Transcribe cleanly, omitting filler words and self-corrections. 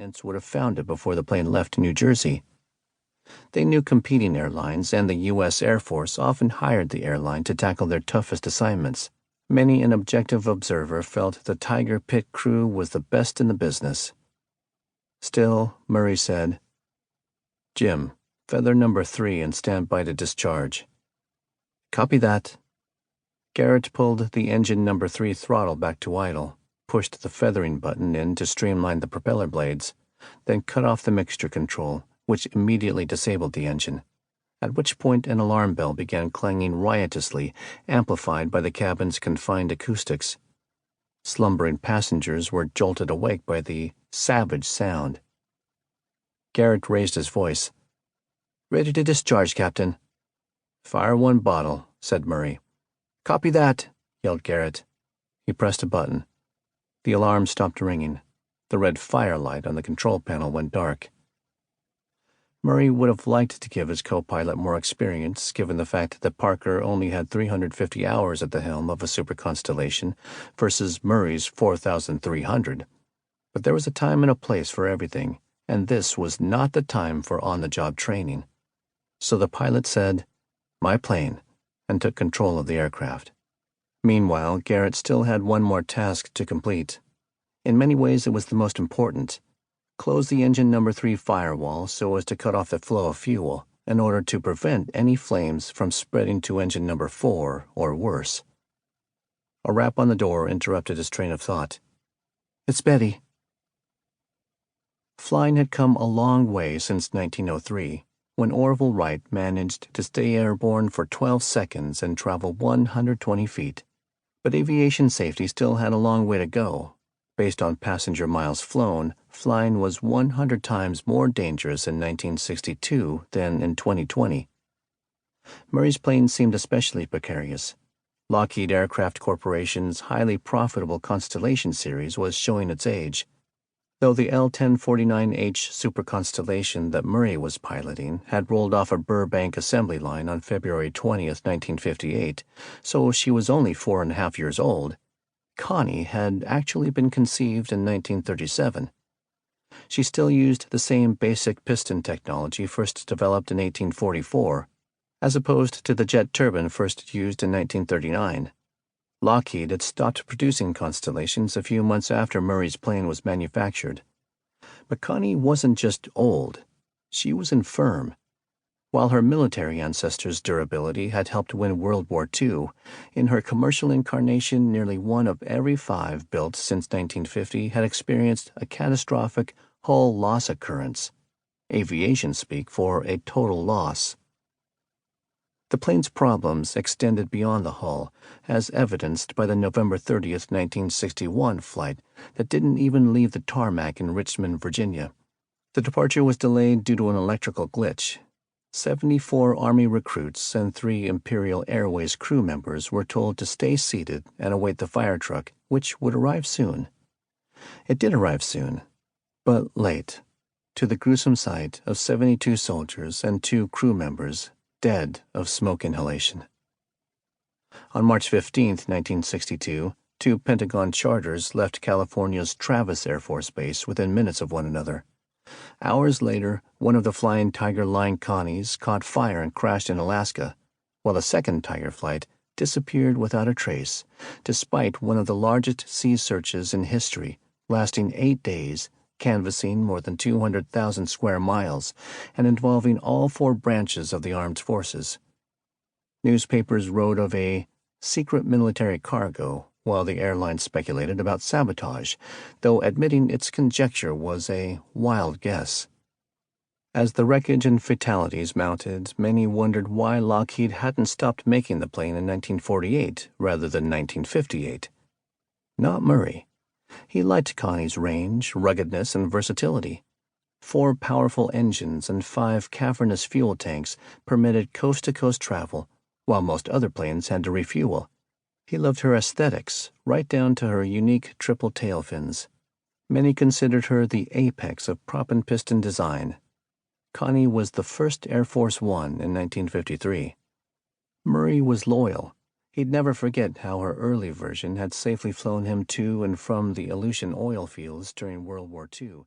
maintenance would have found it before the plane left New Jersey. They knew competing airlines and the U.S. Air Force often hired the airline to tackle their toughest assignments. Many an objective observer felt the Tiger pit crew was the best in the business. Still, Murray said, "Jim, feather number 3 and stand by to discharge." "Copy that." Garrett pulled the engine number 3 throttle back to idle, pushed the feathering button in to streamline the propeller blades, then cut off the mixture control, which immediately disabled the engine, at which point an alarm bell began clanging riotously, amplified by the cabin's confined acoustics. Slumbering passengers were jolted awake by the savage sound. Garrett raised his voice. "Ready to discharge, Captain." "Fire 1 bottle," said Murray. "Copy that," yelled Garrett. He pressed a button. The alarm stopped ringing. The red firelight on the control panel went dark. Murray would have liked to give his co-pilot more experience, given the fact that Parker only had 350 hours at the helm of a super constellation versus Murray's 4,300. But there was a time and a place for everything, and this was not the time for on-the-job training. So the pilot said, "My plane," and took control of the aircraft. Meanwhile, Garrett still had one more task to complete. In many ways, it was the most important. Close the engine number 3 firewall so as to cut off the flow of fuel in order to prevent any flames from spreading to engine number 4 or worse. A rap on the door interrupted his train of thought. "It's Betty." Flying had come a long way since 1903, when Orville Wright managed to stay airborne for 12 seconds and travel 120 feet. But aviation safety still had a long way to go. Based on passenger miles flown, flying was 100 times more dangerous in 1962 than in 2020. Murray's plane seemed especially precarious. Lockheed Aircraft Corporation's highly profitable Constellation series was showing its age. Though the L-1049H Super Constellation that Murray was piloting had rolled off a Burbank assembly line on February 20th, 1958, so she was only 4.5 years old, Connie had actually been conceived in 1937. She still used the same basic piston technology first developed in 1844, as opposed to the jet turbine first used in 1939. Lockheed had stopped producing Constellations a few months after Murray's plane was manufactured. But Connie wasn't just old, she was infirm. While her military ancestors' durability had helped win World War II, in her commercial incarnation nearly 1 of every 5 built since 1950 had experienced a catastrophic hull loss occurrence, aviation speak for a total loss. The plane's problems extended beyond the hull, as evidenced by the November 30th, 1961 flight that didn't even leave the tarmac in Richmond, Virginia. The departure was delayed due to an electrical glitch. 74 Army recruits and 3 Imperial Airways crew members were told to stay seated and await the fire truck, which would arrive soon. It did arrive soon, but late, to the gruesome sight of 72 soldiers and 2 crew members dead of smoke inhalation. On March 15, 1962, 2 Pentagon charters left California's Travis Air Force Base within minutes of one another. Hours later, one of the Flying Tiger Line Connies caught fire and crashed in Alaska, while the second Tiger flight disappeared without a trace, despite one of the largest sea searches in history, lasting 8 days, canvassing more than 200,000 square miles, and involving all 4 branches of the armed forces. Newspapers wrote of a secret military cargo, while the airline speculated about sabotage, though admitting its conjecture was a wild guess. As the wreckage and fatalities mounted, many wondered why Lockheed hadn't stopped making the plane in 1948 rather than 1958. Not Murray. He liked Connie's range, ruggedness, and versatility. 4 powerful engines and 5 cavernous fuel tanks permitted coast-to-coast travel, while most other planes had to refuel. He loved her aesthetics, right down to her unique triple tail fins. Many considered her the apex of prop and piston design. Connie was the first Air Force One in 1953. Murray was loyal. He'd never forget how her early version had safely flown him to and from the Aleutian oil fields during World War II,